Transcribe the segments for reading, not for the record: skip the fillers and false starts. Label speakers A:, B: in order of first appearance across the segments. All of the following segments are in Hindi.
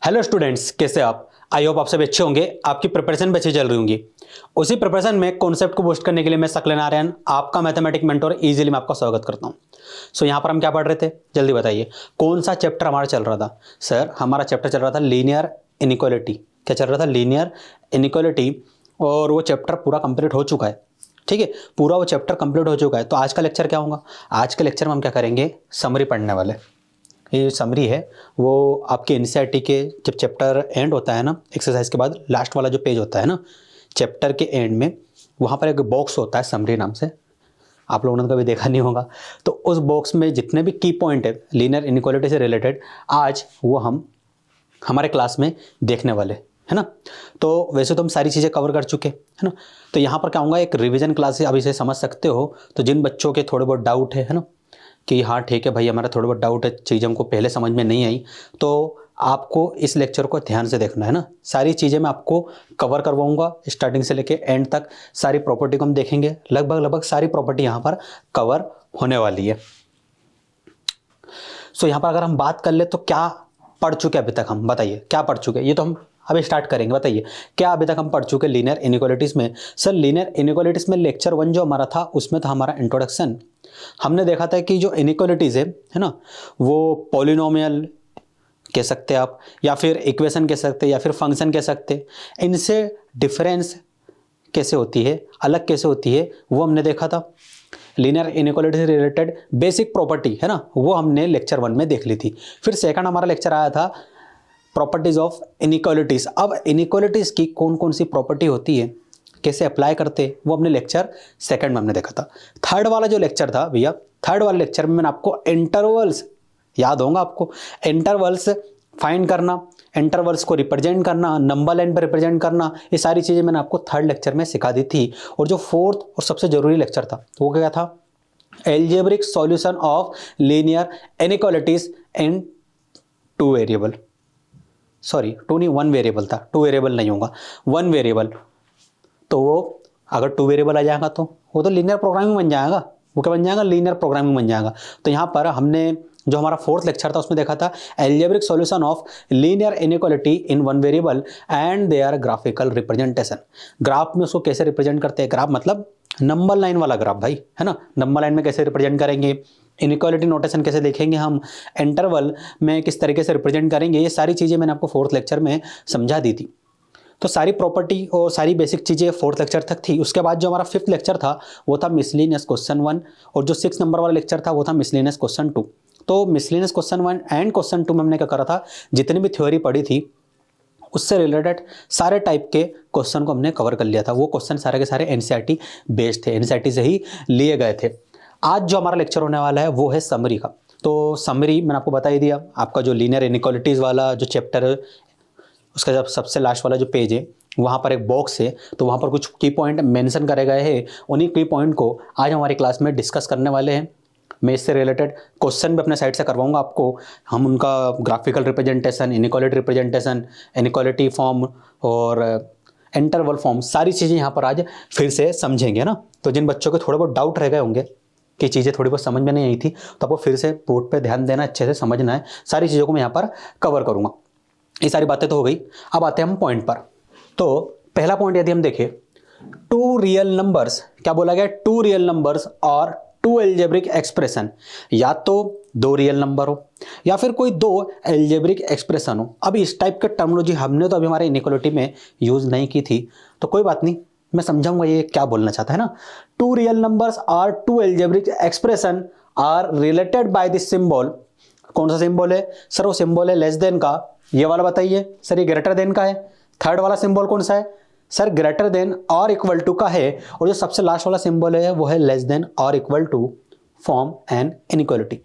A: हेलो स्टूडेंट्स, कैसे आप? आई होप आप सब अच्छे होंगे। आपकी प्रिपरेशन भी अच्छी चल रही होंगी। उसी प्रिपरेशन में कॉन्सेप्ट को बूस्ट करने के लिए मैं सकलेन आर्यन, आपका मैथमेटिक मेंटर, इजीली मैं आपका स्वागत करता हूं। सो यहाँ पर हम क्या पढ़ रहे थे, जल्दी बताइए। कौन सा चैप्टर हमारा चल रहा था? सर, हमारा चैप्टर चल रहा था लीनियर इनइक्वालिटी। क्या चल रहा था? Linear inequality. और वो चैप्टर पूरा कंप्लीट हो चुका है। ठीक है, पूरा वो चैप्टर कंप्लीट हो चुका है। तो आज का लेक्चर क्या होगा? आज के लेक्चर में हम क्या करेंगे? समरी पढ़ने वाले। ये समरी है वो आपके एनसीईआरटी के जब चैप्टर एंड होता है ना, एक्सरसाइज के बाद लास्ट वाला जो पेज होता है ना, चैप्टर के एंड में वहाँ पर एक बॉक्स होता है समरी नाम से। आप लोगों ने कभी देखा नहीं होगा। तो उस बॉक्स में जितने भी की पॉइंट है लीनियर इनइक्वालिटी से रिलेटेड, आज वो हम हमारे क्लास में देखने वाले, है ना। तो वैसे तो हम सारी चीज़ें कवर कर चुके हैं, है ना। तो यहाँ पर क्या होगा, एक रिवीजन क्लास है, अभी से समझ सकते हो। तो जिन बच्चों के थोड़े बहुत डाउट है ना, कि हाँ ठीक है भाई, हमारा थोड़ा बहुत डाउट है, चीज़ हमको पहले समझ में नहीं आई, तो आपको इस लेक्चर को ध्यान से देखना है ना। सारी चीज़ें मैं आपको कवर करवाऊंगा स्टार्टिंग से लेके एंड तक। सारी प्रॉपर्टी को हम देखेंगे, लगभग सारी प्रॉपर्टी यहाँ पर कवर होने वाली है। सो यहाँ पर अगर हम बात कर ले तो क्या पढ़ चुके अभी तक हम, बताइए क्या पढ़ चुके? ये तो हम अभी स्टार्ट करेंगे। बताइए क्या अभी तक हम पढ़ चुके लीनियर इनइक्वालिटीज में? सर, लीनियर इनइक्वालिटीज में लेक्चर 1 जो हमारा था उसमें था हमारा इंट्रोडक्शन। हमने देखा था कि जो इनइक्वालिटीज है ना, वो पॉलिनोमियल कह सकते हैं आप, या फिर इक्वेशन कह सकते हैं, या फिर फंक्शन कह सकते हैं। इनसे डिफरेंस कैसे होती है, अलग कैसे होती है, वो हमने देखा था। लीनियर इनइक्वालिटी से रिलेटेड बेसिक प्रॉपर्टी है ना, वो हमने लेक्चर 1 में देख ली थी। फिर सेकंड हमारा लेक्चर आया था प्रॉपर्टीज ऑफ इनइक्वालिटीज। अब इनइक्वालिटीज की कौन कौन सी प्रॉपर्टी होती है, कैसे अप्लाई करते, वो हमने लेक्चर सेकंड में हमने देखा था। थर्ड वाला जो लेक्चर था भैया, थर्ड वाले लेक्चर में मैंने आपको इंटरवल्स, याद होगा आपको, इंटरवल्स फाइंड करना, इंटरवल्स को रिप्रेजेंट करना, नंबर लाइन पर रिप्रेजेंट करना, ये सारी चीज़ें मैंने आपको थर्ड लेक्चर में सिखा दी थी। और जो फोर्थ और सबसे जरूरी लेक्चर था वो क्या था? Algebraic solution of linear inequalities in 2 variable. Sorry, 2 नहीं, 1 वेरिएबल था, 2 वेरिएबल नहीं होगा, 1 वेरिएबल। तो वो अगर 2 वेरिएबल आ जाएगा तो वो तो लीनियर प्रोग्रामिंग बन जाएगा। वो क्या बन जाएगा? लीनियर प्रोग्रामिंग बन जाएगा। तो यहाँ पर हमने जो हमारा फोर्थ लेक्चर था उसमें देखा था algebraic solution of linear inequality in 1 variable and their graphical representation. Graph में उसको कैसे रिप्रेजेंट करते हैं? ग्राफ मतलब नंबर लाइन वाला ग्राफ भाई, है ना। नंबर लाइन में कैसे रिप्रेजेंट करेंगे, इनइक्वालिटी नोटेशन कैसे देखेंगे हम, इंटरवल में किस तरीके से रिप्रेजेंट करेंगे, ये सारी चीज़ें मैंने आपको फोर्थ लेक्चर में समझा दी थी। तो सारी प्रॉपर्टी और सारी बेसिक चीज़ें फोर्थ लेक्चर तक थी। उसके बाद जो हमारा फिफ्थ लेक्चर था वो था मिसलेनियस क्वेश्चन 1, और जो 6 नंबर वाला लेक्चर था वो था मिसलेनियस क्वेश्चन 2। तो मिसलेनियस क्वेश्चन 1 एंड क्वेश्चन 2 में हमने क्या करा था, जितनी भी थ्योरी पढ़ी थी उससे रिलेटेड सारे टाइप के क्वेश्चन को हमने कवर कर लिया था। वो क्वेश्चन सारे के सारे एनसीईआरटी बेस्ड थे, एनसीईआरटी से ही लिए गए थे। आज जो हमारा लेक्चर होने वाला है वो है समरी का। तो समरी मैंने आपको बता ही दिया, आपका जो लीनियर इनइक्वालिटीज़ वाला जो चैप्टर है उसका जब सबसे लास्ट वाला जो पेज है वहाँ पर एक बॉक्स है, तो वहाँ पर कुछ की पॉइंट मेंशन करे गए हैं। उन्हीं की पॉइंट को आज हमारी क्लास में डिस्कस करने वाले हैं। मैं इससे रिलेटेड क्वेश्चन भी अपने साइड से करवाऊंगा आपको। हम उनका graphical representation, inequality representation, inequality form और इंटरवल फॉर्म, सारी चीज़ें यहाँ पर आज फिर से समझेंगे ना। तो जिन बच्चों के थोड़े बहुत डाउट रह गए होंगे कि चीज़ें थोड़ी बहुत समझ में नहीं आई थी, तो आपको फिर से बोर्ड पे ध्यान देना, अच्छे से समझना है। सारी चीज़ों को मैं यहाँ पर कवर करूँगा। ये सारी बातें तो हो गई, अब आते हैं हम पॉइंट पर। तो पहला पॉइंट यदि हम देखें, 2 रियल नंबर्स, क्या बोला गया? 2 रियल नंबर्स और 2 एल्जेब्रिक एक्सप्रेशन। या तो 2 रियल नंबर हो या फिर कोई 2 एल्जेब्रिक एक्सप्रेशन हो। अब इस टाइप के टर्मिनोलॉजी हमने तो अभी हमारे इनइक्वालिटी में यूज नहीं की थी, तो कोई बात नहीं, मैं समझाऊंगा ये क्या बोलना चाहता है ना। 2 रियल नंबर्स और 2 algebraic expression are related by this symbol. कौन सा सिंबल है सर? वो सिंबल है लेस देन का। ये वाला बताइए सर, ये ग्रेटर देन का है। थर्ड वाला सिंबल कौन सा है सर? ग्रेटर देन और इक्वल टू का है। और जो सबसे लास्ट वाला सिंबल है वो है लेस देन और equal to form an inequality.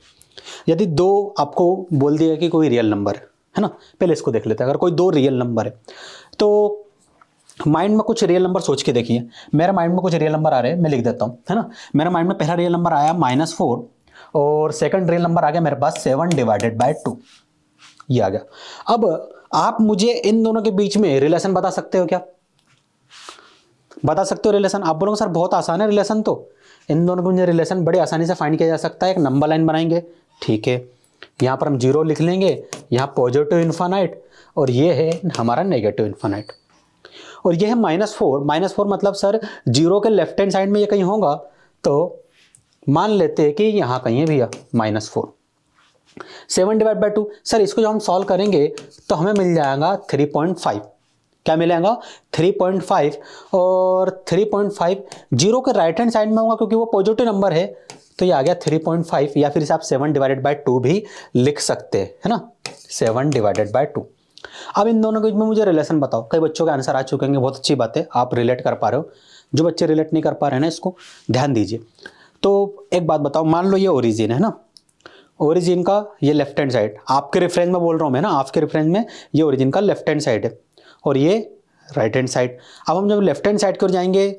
A: यदि 2 आपको बोल दिया कि कोई रियल नंबर है ना, पहले इसको देख लेते हैं। अगर कोई 2 रियल नंबर है तो माइंड में कुछ रियल नंबर सोच के देखिए। मेरे माइंड में कुछ रियल नंबर आ रहे हैं, मैं लिख देता हूँ, है ना। मेरे माइंड में पहला रियल नंबर आया -4 और सेकंड रियल नंबर आ गया मेरे पास 7/2। ये आ गया। अब आप मुझे इन दोनों के बीच में रिलेशन बता सकते हो क्या? बता सकते हो रिलेशन? आप बोलोगे सर बहुत आसान है रिलेशन, तो इन दोनों के मुझे रिलेशन बड़े आसानी से फाइंड किया जा सकता है। एक नंबर लाइन बनाएंगे, ठीक है, यहाँ पर हम 0 लिख लेंगे, यहाँ पॉजिटिव इन्फानाइट और ये है हमारा नेगेटिव इन्फानाइट, और ये है -4। -4 मतलब सर जीरो के लेफ्ट हैंड साइड में ये कहीं होगा, तो मान लेते हैं कि यहाँ कहीं है भैया -4। 7/2 सर इसको जब हम सॉल्व करेंगे तो हमें मिल जाएगा 3.5। क्या मिलेगा? 3.5, और 3.5 जीरो के राइट हैंड साइड में होगा क्योंकि वो पॉजिटिव नंबर है, तो ये आ गया 3.5, या फिर इसे आप 7/2 भी लिख सकते हैं, है ना, 7/2। अब इन दोनों के बीच में मुझे रिलेशन बताओ। कई बच्चों के आंसर आ चुके हैं, बहुत अच्छी बात है, आप रिलेट कर पा रहे हो। जो बच्चे रिलेट नहीं कर पा रहे हैं ना, इसको ध्यान दीजिए। तो एक बात बताओ, मान लो ये ओरिजिन है ना, ओरिजिन का ये लेफ्ट हैंड साइड, आपके रेफरेंस में बोल रहा हूँ मैं ना, आपके रेफरेंस में ये ओरिजिन का लेफ्ट हैंड साइड है और ये राइट हैंड साइड। अब हम जब लेफ्ट हैंड साइड की ओर जाएंगे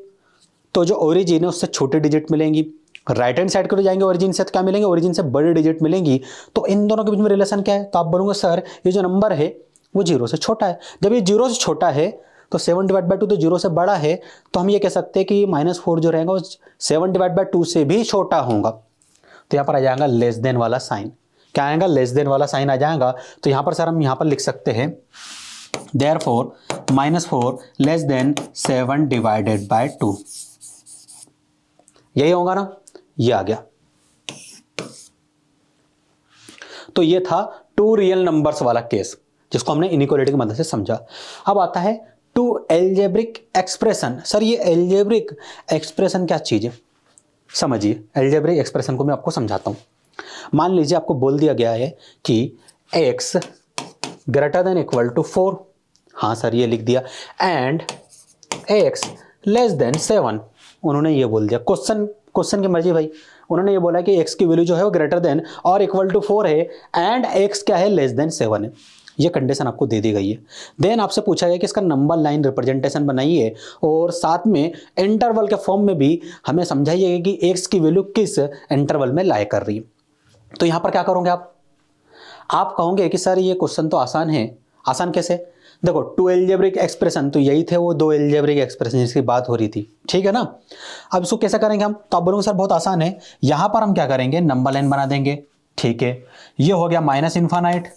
A: तो जो ओरिजिन है उससे छोटी डिजिट मिलेंगी, राइट हैंड साइड की ओर जाएंगे ओरिजिन से तो क्या मिलेंगे? ओरिजिन से बड़ी डिजिट मिलेंगी। तो इन दोनों के बीच में रिलेशन क्या है? तो आप बोलोगे सर ये जो नंबर है वो जीरो से छोटा है। जब ये जीरो से छोटा है तो 7/2 तो जीरो से बड़ा है, तो हम ये कह सकते हैं कि -4 जो रहेगा वो 7/2 से भी छोटा होगा। तो यहाँ पर आ जाएगा लेस देन वाला साइन। क्या आएगा? लेस देन वाला साइन आ जाएगा। तो यहाँ पर सर हम यहाँ पर लिख सकते हैं therefore -4 लेस देन 7/2। यही होगा ना, ये आ गया। तो ये था टू रियल नंबर्स वाला केस जिसको हमने इनइक्वालिटी की मदद से समझा। अब आता है टू एल्जेब्रिक एक्सप्रेशन। सर ये एल्जेब्रिक एक्सप्रेशन क्या चीज है? समझिए, एल्जेब्रिक एक्सप्रेशन को मैं आपको समझाता हूं। मान लीजिए आपको बोल दिया गया है कि x greater than equal to 4, हाँ सर ये लिख दिया, एंड x लेस देन 7। उन्होंने ये बोल दिया, क्वेश्चन की मर्जी भाई। उन्होंने ये बोला कि x की वैल्यू जो है वो ग्रेटर देन और इक्वल टू 4 है एंड x क्या है? लेस देन 7 है। ये कंडीशन आपको दे दी गई है। देन आपसे पूछा गया कि इसका नंबर लाइन रिप्रेजेंटेशन बनाइए और साथ में इंटरवल के फॉर्म में भी हमें समझाइए कि x की वैल्यू किस इंटरवल में लाई कर रही है। तो यहां पर क्या करोगे आप कहोगे कि सर ये क्वेश्चन तो आसान है। आसान कैसे? देखो, टू एल्जेब्रिक एक्सप्रेशन तो यही थे, वो दो एल्जेब्रिक एक्सप्रेशन जिसकी बात हो रही थी, ठीक है ना। अब इसको कैसे करेंगे हम? तो आप बोलोगे सर बहुत आसान है। यहां पर हम क्या करेंगे? नंबर लाइन बना देंगे, ठीक है। ये हो गया माइनस इन्फानाइट,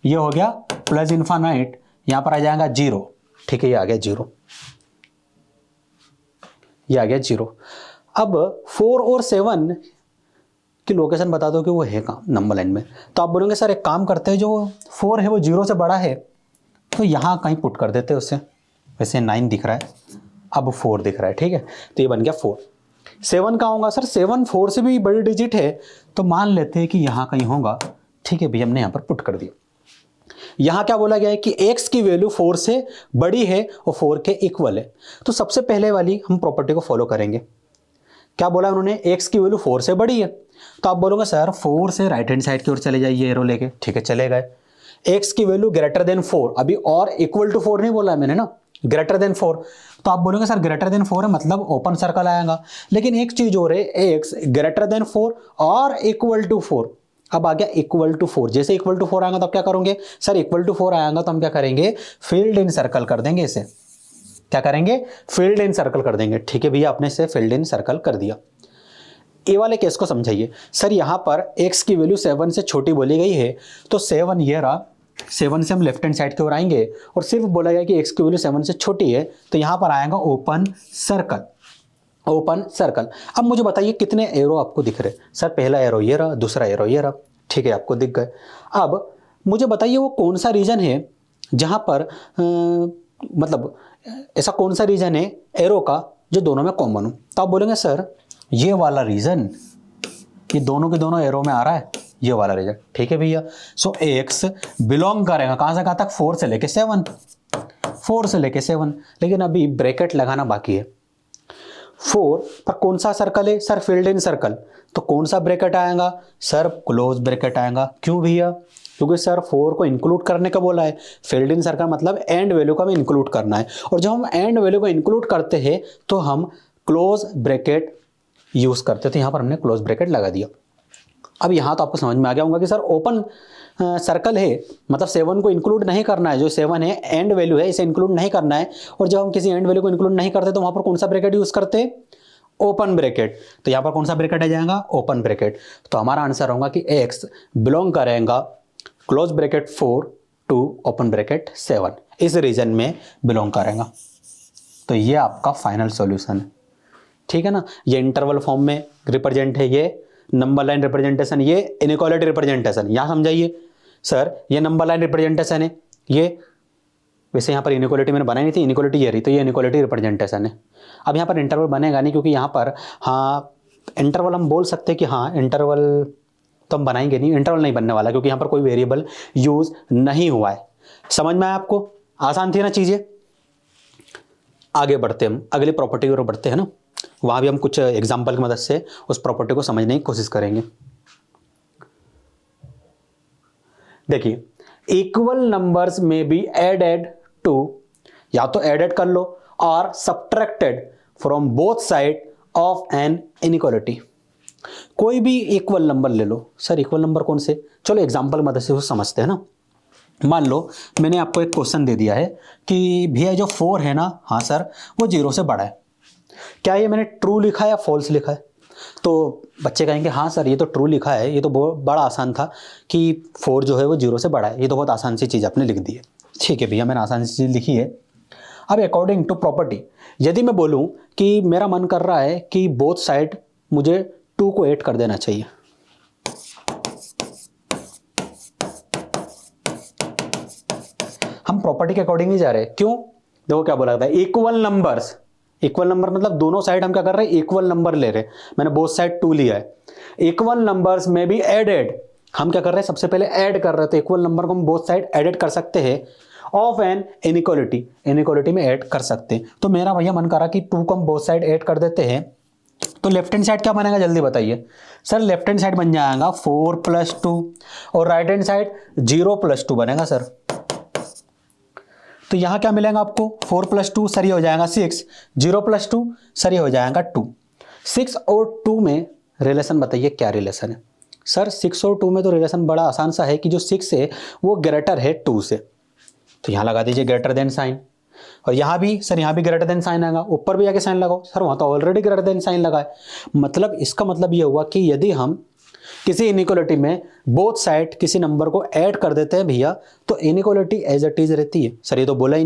A: ये हो गया प्लस इन्फानाइट, यहां पर आ जाएगा 0, ठीक है, ये आ गया 0, ये आ गया 0। अब 4 और 7 की लोकेशन बता दो कि वो है कहां नंबर लाइन में। तो आप बोलोगे सर एक काम करते हैं, जो 4 है वो 0 से बड़ा है तो यहां कहीं पुट कर देते हैं उससे। वैसे 9 दिख रहा है, अब 4 दिख रहा है, ठीक है, तो ये बन गया 4। 7 कहां होगा सर? 7 4 से भी बड़ी डिजिट है, तो मान लेते हैं कि यहां कहीं होगा, ठीक है भैया, हमने यहां पर पुट कर दिया। यहां क्या बोला गया है कि x की वैल्यू 4 से बड़ी है और 4 के इक्वल है। तो सबसे पहले वाली हम प्रॉपर्टी को फॉलो करेंगे। क्या बोला उन्होंने? x की वैल्यू 4 से बड़ी है, तो आप बोलोगे सर 4 से राइट हैंड साइड की ओर चले जाइए एरो लेके, ठीक है, चले गए। x की वैल्यू ग्रेटर देन 4, अभी और इक्वल टू 4 नहीं बोला है मैंने ना, ग्रेटर देन 4। तो आप बोलोगे सर ग्रेटर देन 4 है मतलब ओपन सर्कल आएगा। लेकिन एक चीज और है, x ग्रेटर देन 4 और इक्वल टू 4। अब आ गया इक्वल टू 4, जैसे इक्वल टू 4 आएगा तो आप क्या करोगे? सर इक्वल टू 4 आएगा तो हम क्या करेंगे? फील्ड इन सर्कल कर देंगे इसे। क्या करेंगे? फील्ड इन सर्कल कर देंगे, ठीक है भैया, आपने इसे फील्ड इन सर्कल कर दिया। ए वाले केस को समझाइए। सर यहां पर x की वैल्यू 7 से छोटी बोली गई है, तो 7 ये रहा, 7 से हम लेफ्ट हैंड साइड की ओर आएंगे और सिर्फ बोला गया कि x की वैल्यू 7 से छोटी है, तो यहां पर आएगा ओपन सर्कल, ओपन सर्कल। अब मुझे बताइए कितने एरो आपको दिख रहे? सर पहला एरो ये रहा, दूसरा एरो ये रहा, ठीक है, आपको दिख गए। अब मुझे बताइए वो कौन सा रीजन है जहां पर मतलब ऐसा कौन सा रीजन है एरो का जो दोनों में कॉमन हो? तो आप बोलेंगे सर ये वाला रीजन, ये दोनों के दोनों एरो में आ रहा है, ये वाला रीजन, ठीक है भैया। सो x बिलोंग करेगा कहां से कहां तक? 4 से लेके 7, 4 से लेके 7। लेकिन अभी ब्रैकेट लगाना बाकी है। 4 पर कौन सा सर्कल है? सर फील्ड इन सर्कल, तो कौन सा ब्रैकेट आएगा? सर क्लोज ब्रैकेट आएगा। क्यों भैया? क्योंकि सर 4 को इंक्लूड करने का बोला है। फील्ड इन सर्कल मतलब एंड वैल्यू को हमें इंक्लूड करना है, और जब हम एंड वैल्यू को इंक्लूड करते हैं तो हम क्लोज ब्रैकेट यूज करते हैं। तो यहां पर हमने क्लोज ब्रैकेट लगा दिया। अब यहां तो आपको समझ में आ गया होगा कि सर ओपन सर्कल है मतलब 7 को इंक्लूड नहीं करना है, जो 7 है एंड वैल्यू है, इसे इंक्लूड नहीं करना है। और जब हम किसी एंड वैल्यू को इंक्लूड नहीं करते तो वहां पर कौन सा ब्रैकेट यूज करते? Open bracket. तो यहां पर कौन सा ब्रैकेट आ जाएगा? Open bracket. तो हमारा आंसर होगा कि x बिलोंग करेगा close bracket 4 to open bracket 7 इस रीजन में बिलोंग करेगा। तो ये आपका फाइनल सॉल्यूशन है, ठीक है ना। ये इंटरवल फॉर्म में रिप्रेजेंट है, ये नंबर लाइन रिप्रेजेंटेशन, ये इनइक्वालिटी रिप्रेजेंटेशन। यहां समझाइए सर, ये नंबर लाइन रिप्रेजेंटेशन है, ये वैसे यहाँ पर इनइक्वालिटी मैंने बनाई नहीं थी, इनइक्वालिटी ये रही, तो ये इनइक्वालिटी रिप्रेजेंटेशन है। अब यहाँ पर इंटरवल बनेगा नहीं, क्योंकि यहाँ पर हाँ इंटरवल हम बोल सकते हैं कि हाँ इंटरवल तो हम बनाएंगे नहीं, इंटरवल नहीं बनने वाला, क्योंकि यहाँ पर कोई वेरिएबल यूज नहीं हुआ है। समझ में आया आपको? आसान थी ना चीजें। आगे बढ़ते हम अगली प्रॉपर्टी की ओर बढ़ते हैं ना, वहां भी हम कुछ एग्जाम्पल की मदद से उस प्रॉपर्टी को समझने की कोशिश करेंगे। देखिए, इक्वल नंबर्स में बी एडेड टू, या तो एडेड कर लो और subtracted from both side of an inequality. कोई भी इक्वल नंबर ले लो। सर इक्वल नंबर कौन से? चलो एग्जांपल मदद से वो समझते हैं ना। मान लो मैंने आपको एक क्वेश्चन दे दिया है कि भैया जो 4 है ना, हाँ सर, वो 0 से बड़ा है। क्या ये मैंने ट्रू लिखा है या फॉल्स लिखा है? तो बच्चे कहेंगे हाँ सर ये तो ट्रू लिखा है, ये तो बहुत बड़ा आसान था कि 4 जो है वो 0 से बड़ा है, ये तो बहुत आसान सी चीज़ आपने लिख दी है। ठीक है भैया, मैंने आसान सी चीज़ लिखी है। अब अकॉर्डिंग टू प्रॉपर्टी, यदि मैं बोलूं कि मेरा मन कर रहा है कि बोथ साइड मुझे 2 को 8 कर देना चाहिए, हम प्रॉपर्टी के अकॉर्डिंग ही जा रहे हैं। क्यों? देखो क्या बोला था, इक्वल नंबर्स। इक्वल नंबर मतलब दोनों साइड हम क्या कर रहे हैं, इक्वल नंबर ले रहे हैं। मैंने बोथ साइड 2 लिया है। इक्वल नंबर्स में भी एडेड, हम क्या कर रहे हैं, सबसे पहले ऐड कर रहे हैं, तो इक्वल नंबर को हम बोथ साइड एडेड कर सकते हैं ऑफ एन इनइक्वालिटी, इनइक्वालिटी में ऐड कर सकते हैं। तो मेरा भैया मन करा कि 2 को हम बोथ साइड ऐड कर देते हैं, तो लेफ्ट हैंड साइड क्या बनेगा जल्दी बताइए। सर लेफ्ट हैंड साइड बन जाएगा 4 + 2 और राइट हैंड साइड 0 + 2 बनेगा सर। तो यहां क्या मिलेगा आपको, 4 + 2 सर ये हो जाएगा 6, 0 + 2 सर ये हो जाएगा 2। 6 और 2 में रिलेशन बताइए क्या रिलेशन है? सर 6 और 2 में तो रिलेशन बड़ा आसान सा है कि जो 6 है वो ग्रेटर है 2 से, तो यहां लगा दीजिए ग्रेटर देन साइन। और यहां भी सर, यहां भी ग्रेटर देन साइन आएगा, ऊपर भी आके साइन लगाओ। सर वहां तो ऑलरेडी ग्रेटर देन साइन लगा है। मतलब इसका मतलब ये हुआ कि यदि हम किसी इनइक्वालिटी में बोथ साइड किसी नंबर को ऐड कर देते हैं भैया, तो इनइक्वालिटी एज इट इज रहती है। सर ये तो बोला ही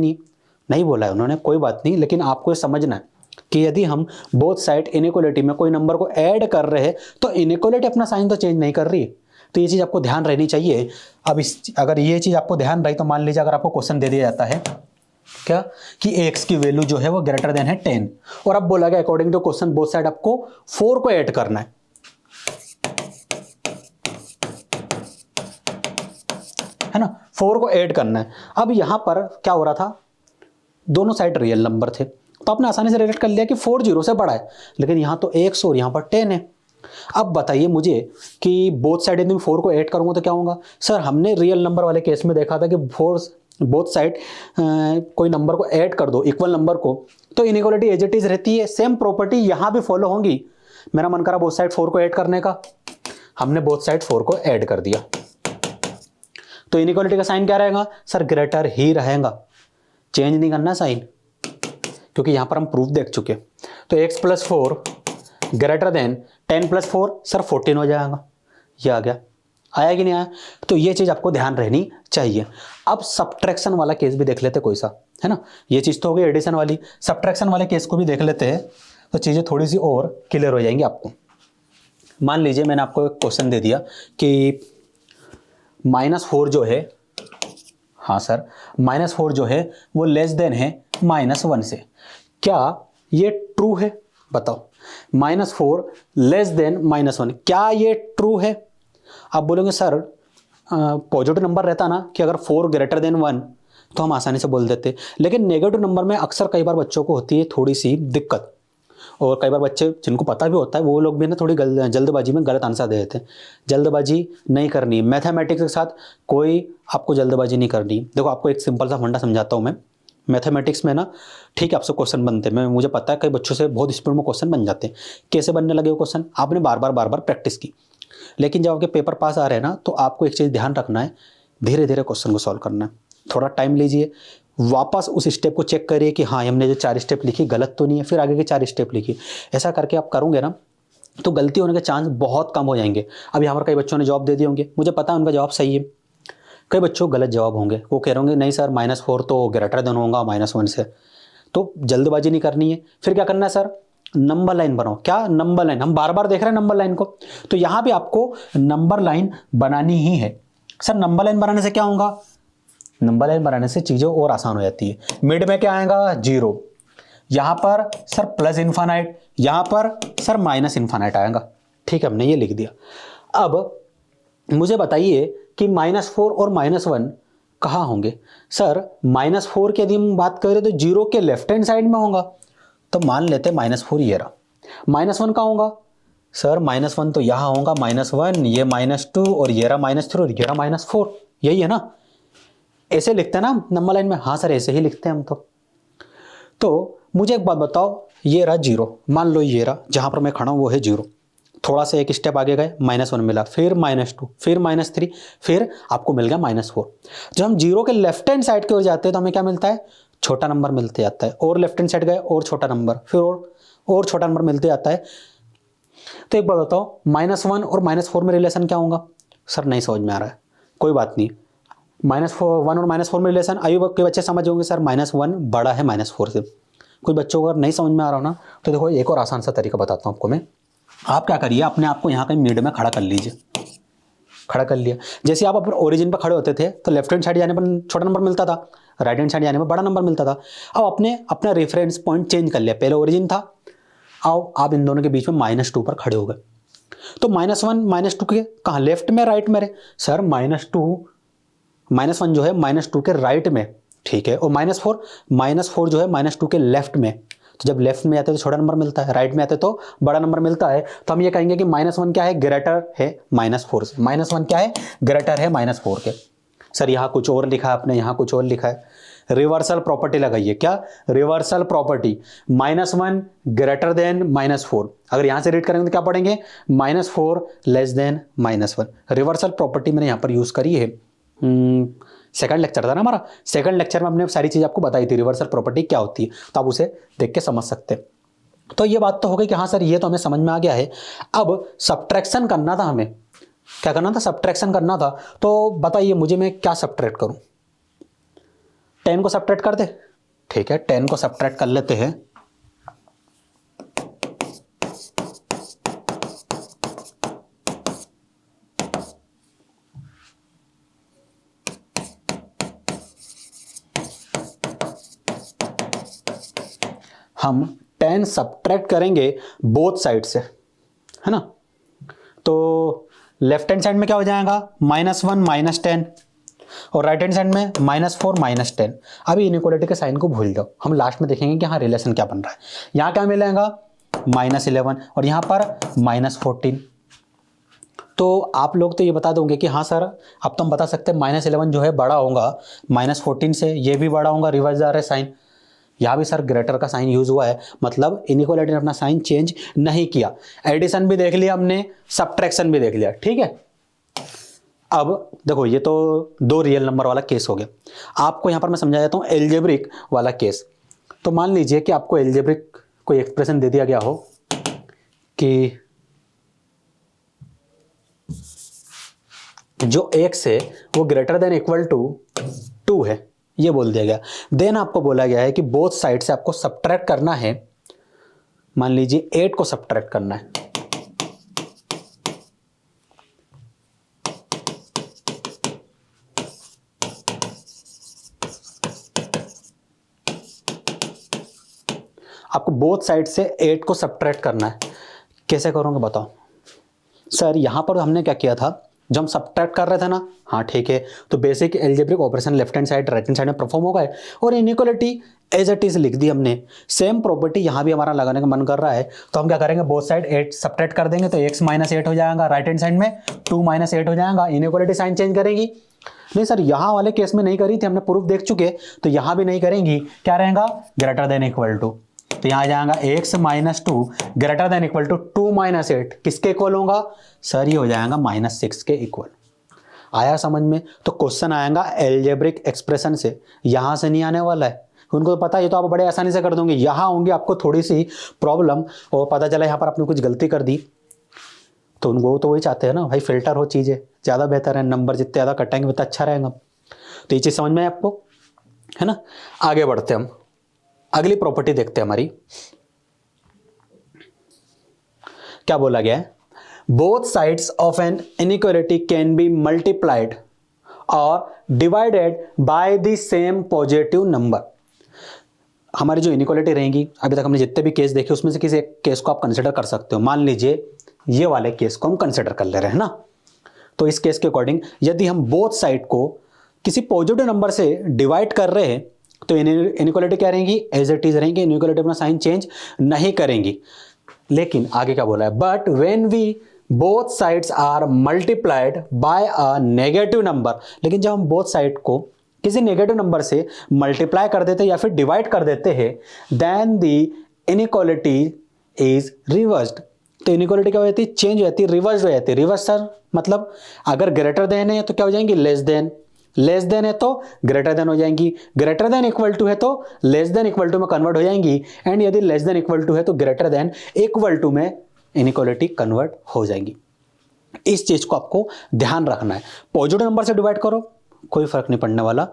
A: नहीं बोला है उन्होंने, कोई बात नहीं, लेकिन आपको ये समझना है कि यदि हम बोथ साइड इनइक्वालिटी में कोई नंबर को ऐड कर रहे हैं तो इनइक्वालिटी अपना साइन तो चेंज नहीं कर रही है। तो ये चीज आपको ध्यान रहनी चाहिए। अब अगर ये चीज आपको ध्यान रही तो मान लीजिए अगर आपको क्वेश्चन दे दिया जाता है क्या कि x की वैल्यू जो है वो ग्रेटर देन है 10, और अब बोला गया according to question both side आपको 4 को ऐड करना है ना, 4 को ऐड करना है। अब यहां पर क्या हो रहा था, दोनों साइड रियल नंबर थे, तो आपने आसानी से रिलेट कर लिया कि 4 0 से बड़ा है, लेकिन यहां तो x और यहां पर 10 है। अब बताइए मुझे कि बोथ साइड यदि मैं 4 को ऐड करूंगा तो क्या होगा? सर हमने रियल नंबर वाले केस में देखा था कि बोथ साइड कोई नंबर को ऐड कर दो, इक्वल नंबर को, तो इनइक्वालिटी एज इट इज रहती है। सेम प्रॉपर्टी यहां भी फॉलो होंगी। मेरा मन करा बोथ साइड 4 को ऐड करने का, हमने बोथ साइड 4 को ऐड कर दिया, तो इनइक्वालिटी का साइन क्या रहेगा? सर ग्रेटर ही रहेगा, चेंज नहीं करना साइन, क्योंकि यहां पर हम प्रूफ देख चुके। तो x + 4 ग्रेटर देन 10 + 4 सर 14 हो जाएगा। ये आ गया, आया कि नहीं आया? तो ये चीज आपको ध्यान रहनी चाहिए। अब सब्ट्रैक्शन वाला केस भी देख लेते कोई सा, है ना। ये चीज तो हो गई एडिशन वाली, सब्ट्रैक्शन वाले केस को भी देख लेते हैं, तो चीजें थोड़ी सी और क्लियर हो जाएंगी आपको। मान लीजिए मैंने आपको एक क्वेश्चन दे दिया कि -4 जो है, हाँ सर -4 जो है वो लेस देन है -1 से। क्या ये ट्रू है? बताओ, -4 लेस देन -1, क्या ये ट्रू है? आप बोलोगे सर पॉजिटिव नंबर रहता ना कि अगर 4 ग्रेटर देन 1 तो हम आसानी से बोल देते, लेकिन नेगेटिव नंबर में अक्सर कई बार बच्चों को होती है थोड़ी सी दिक्कत, और कई बार बच्चे जिनको पता भी होता है वो लोग भी ना थोड़ी जल्दबाजी में गलत आंसर दे देते हैं। जल्दबाजी नहीं करनी, मैथमेटिक्स के साथ कोई आपको जल्दबाजी नहीं करनी। देखो आपको एक सिंपल सा फंडा समझाता हूँ मैं। मैथमेटिक्स में ना ठीक है आपसे क्वेश्चन बनते हैं, मुझे पता है कई बच्चों से बहुत स्पीड में क्वेश्चन बन जाते हैं। कैसे बनने लगे वो क्वेश्चन? आपने बार बार प्रैक्टिस की, लेकिन जब आपके पेपर पास आ रहे हैं ना, तो आपको एक चीज़ ध्यान रखना है, धीरे धीरे क्वेश्चन को सॉल्व करना है। थोड़ा टाइम लीजिए, वापस उस स्टेप को चेक करिए कि हाँ हमने जो 4 स्टेप लिखी गलत तो नहीं है, फिर आगे के 4 स्टेप लिखिए। ऐसा करके आप करोगे ना तो गलती होने के चांस बहुत कम हो जाएंगे। अब यहाँ पर कई बच्चों ने जवाब दे दिए होंगे, मुझे पता है उनका जवाब सही है, कई बच्चों गलत जवाब होंगे, वो कह रहे होंगे नहीं सर -4 तो ग्रेटर देन होगा -1 से। तो जल्दबाजी नहीं करनी है। फिर क्या करना है सर, नंबर लाइन बनाओ। क्या नंबर लाइन, हम बार बार देख रहे हैं नंबर लाइन को, तो यहां भी आपको नंबर लाइन बनानी ही है। सर नंबर लाइन बनाने से क्या होगा, नंबर लाइन बनाने से चीजें और आसान हो जाती है। मिड में क्या आएगा 0, यहां पर सर प्लस इन्फानाइट, यहां पर सर माइनस इन्फानाइट आएगा। ठीक है, हमने ये लिख दिया। अब मुझे बताइए कि -4 और -1 कहाँ होंगे। सर -4 की यदि हम बात करें तो 0 के लेफ्ट हैंड साइड में होगा, तो मान लेते हैं -4 ये रहा। -1 कहाँ होगा, सर -1 तो यहां होगा, -1 ये -2 और ये रहा -3 और ये रहा -4, यही है ना। ऐसे लिखते हैं ना नंबर लाइन में, हाँ सर ऐसे ही लिखते हैं हम तो मुझे एक बात बताओ, ये रहा 0, मान लो ये रहा जहां पर मैं खड़ा हूं वो है 0, थोड़ा सा एक स्टेप आगे गए -1 मिला, फिर -2, फिर -3, फिर आपको मिल गया -4। जब हम 0 के लेफ्ट हैंड साइड की ओर जाते हैं तो हमें क्या मिलता है, छोटा नंबर मिलते जाता है, और लेफ्ट हैंड साइड गए और छोटा नंबर, फिर और छोटा नंबर मिलते जाता है। तो एक बात बताओ, -1 और -4 में रिलेशन क्या होगा। सर नहीं समझ में आ रहा है, कोई बात नहीं, -1 और -4 में रिलेशन आयु के बच्चे समझ होंगे सर, -1 बड़ा है -4 से। कोई बच्चों को अगर नहीं समझ में आ रहा हो ना, तो देखो एक और आसान सा तरीका बताता हूं आपको मैं। आप क्या करिए, अपने आप को यहाँ कहीं मिड में खड़ा कर लीजिए, खड़ा कर लिया। जैसे आप अपने ओरिजिन पर खड़े होते थे तो लेफ्ट हैंड साइड जाने पर छोटा नंबर मिलता था, राइट हैंड साइड जाने पर बड़ा नंबर मिलता था। अब अपने अपना रेफरेंस पॉइंट चेंज कर लिया, पहले ओरिजिन था, आओ आप इन दोनों के बीच में -2 पर खड़े हो गए। तो -1 -2 के कहाँ, लेफ्ट में राइट में रहे। सर -1 जो है -2 के राइट में, ठीक है, और -4 जो है -2 के लेफ्ट में। तो जब लेफ्ट में आते हैं तो छोटा नंबर मिलता है, राइट में आते तो बड़ा नंबर मिलता है। तो हम ये कहेंगे कि -1 क्या है, ग्रेटर है -4 से। -1 क्या है, ग्रेटर है -4 के। सर यहाँ कुछ और लिखा है आपने, यहाँ कुछ और लिखा है, रिवर्सल प्रॉपर्टी लगाइए। क्या, रिवर्सल प्रॉपर्टी, -1 ग्रेटर देन -4। अगर यहां से रीड करेंगे तो क्या पढ़ेंगे, -4 लेस देन -1। रिवर्सल प्रॉपर्टी मैंने यहां पर यूज करी है, सेकंड लेक्चर था ना हमारा, सेकंड लेक्चर में हमने सारी चीज आपको बताई थी, रिवर्सल प्रॉपर्टी क्या होती है, तो आप उसे देख के समझ सकते हैं। तो ये बात तो हो गई कि हाँ सर ये तो हमें समझ में आ गया है। अब सब्ट्रैक्शन करना था हमें, क्या करना था, सब्ट्रैक्शन करना था। तो बताइए मुझे मैं क्या सब्ट्रैक्ट करूं, 10 को सब्ट्रैक्ट कर दे, ठीक है 10 को सब्ट्रैक्ट कर लेते हैं। हम 10 सब्ट्रैक्ट करेंगे बोथ साइड से, है ना। तो लेफ्ट हैंड साइड में क्या हो जाएगा, -1 -10, और राइट हैंड साइड में -4 -10। अभी इनइक्वालिटी के साइन को भूल जाओ, हम लास्ट में देखेंगे कि हाँ रिलेशन क्या बन रहा है। यहां क्या मिलेगा, -11 और यहां पर -14। तो आप लोग तो ये बता दोगे कि हाँ सर अब तो हम बता सकते हैं -11 जो है बड़ा होगा -14 से, ये भी बड़ा होगा, रिवर्स जा रहा है साइन। यहाँ भी सर ग्रेटर का साइन यूज हुआ है, मतलब इनइक्वालिटी ने अपना साइन चेंज नहीं किया। एडिशन भी देख लिया हमने, सब्ट्रैक्शन भी देख लिया, ठीक है। अब देखो ये तो 2 रियल नंबर वाला केस हो गया। आपको यहां पर मैं समझा देता हूं एल्जेब्रिक वाला केस। तो मान लीजिए कि आपको एल्जेब्रिक कोई एक्सप्रेशन दे दिया गया हो कि जो x है वो ग्रेटर देन इक्वल टू 2 है, ये बोल दिया गया। देन आपको बोला गया है कि बोथ साइड से आपको सब्ट्रैक्ट करना है, मान लीजिए 8 को सब्ट्रैक्ट करना है। आपको बोथ साइड से 8 को सब्ट्रैक्ट करना है। कैसे करोगे बताओ। सर यहां पर हमने क्या किया था, जब हम सब्ट्रैक्ट कर रहे थे ना, हाँ ठीक है, तो basic algebraic operation left hand side right hand side में परफॉर्म हो गए और इनइक्वालिटी एज इट इज लिख दी हमने। सेम प्रॉपर्टी यहां भी हमारा लगाने का मन कर रहा है, तो हम क्या करेंगे, बोथ साइड 8 सब्ट्रैक्ट कर देंगे, तो x -8 हो जाएगा, राइट हैंड साइड में 2 -8 हो जाएगा। इनइक्वालिटी साइन चेंज करेगी, नहीं सर यहां वाले केस में नहीं करी थी, हमने प्रूफ देख चुके, तो यहां भी नहीं करेंगी। क्या रहेगा, ग्रेटर देन इक्वल टू, तो यहां आ जाएगा x -2 greater than equal to 2 -8 किसके इक्वल होगा, सर ये हो जाएगा -6 के इक्वल। आया समझ में। तो क्वेश्चन आएगा एल्जेब्रिक एक्सप्रेशन से, यहां से नहीं आने वाला है, उनको तो पता है, ये तो आप बड़े आसानी से कर दोगे। यहां होंगे आपको थोड़ी सी प्रॉब्लम, और पता चला यहां पर आपने कुछ गलती कर दी, तो वो तो वही चाहते हैं ना भाई, फिल्टर हो चीज़ें, ज़्यादा बेहतर है, नंबर जितने ज़्यादा कटाएंगे उतना अच्छा रहेगा। तो ये चीज़ समझ में है आपको, है ना। आगे बढ़ते हम, अगली प्रॉपर्टी देखते हैं हमारी। क्या बोला गया है, both sides of an inequality can be multiplied और divided by the same positive number. हमारी जो इनइक्वालिटी रहेंगी, अभी तक हमने जितने भी केस देखे उसमें से किसी एक केस को आप कंसिडर कर सकते हो। मान लीजिए ये वाले केस को हम कंसिडर कर ले रहे हैं ना, तो इस केस के अकॉर्डिंग यदि हम बोथ साइड को किसी पॉजिटिव नंबर से डिवाइड कर रहे हैं तो इनइक्वालिटी क्या रहेंगी, एज इट इज रहेंगी, इनइक्वालिटी अपना साइन चेंज नहीं करेंगी। लेकिन आगे क्या बोला है, but when we both sides are multiplied by a negative number, लेकिन जब हम बोथ साइड को किसी नेगेटिव नंबर से मल्टीप्लाई कर देते या फिर डिवाइड कर देते हैं, then the inequality is reversed. तो इनइक्वालिटी क्या हो जाती है, चेंज हो जाती है, रिवर्स हो जाती है। रिवर्स सर मतलब अगर ग्रेटर देन है तो क्या हो जाएंगी, लेस देन, लेस देन है तो ग्रेटर देन हो जाएंगी, ग्रेटर देन इक्वल टू है तो लेस देन इक्वल टू में कन्वर्ट हो जाएंगी, एंड यदि लेस देन इक्वल टू है तो ग्रेटर देन इक्वल टू में इनइक्वालिटी कन्वर्ट हो जाएंगी। इस चीज को आपको ध्यान रखना है। पॉजिटिव नंबर से डिवाइड करो कोई फर्क नहीं पड़ने वाला,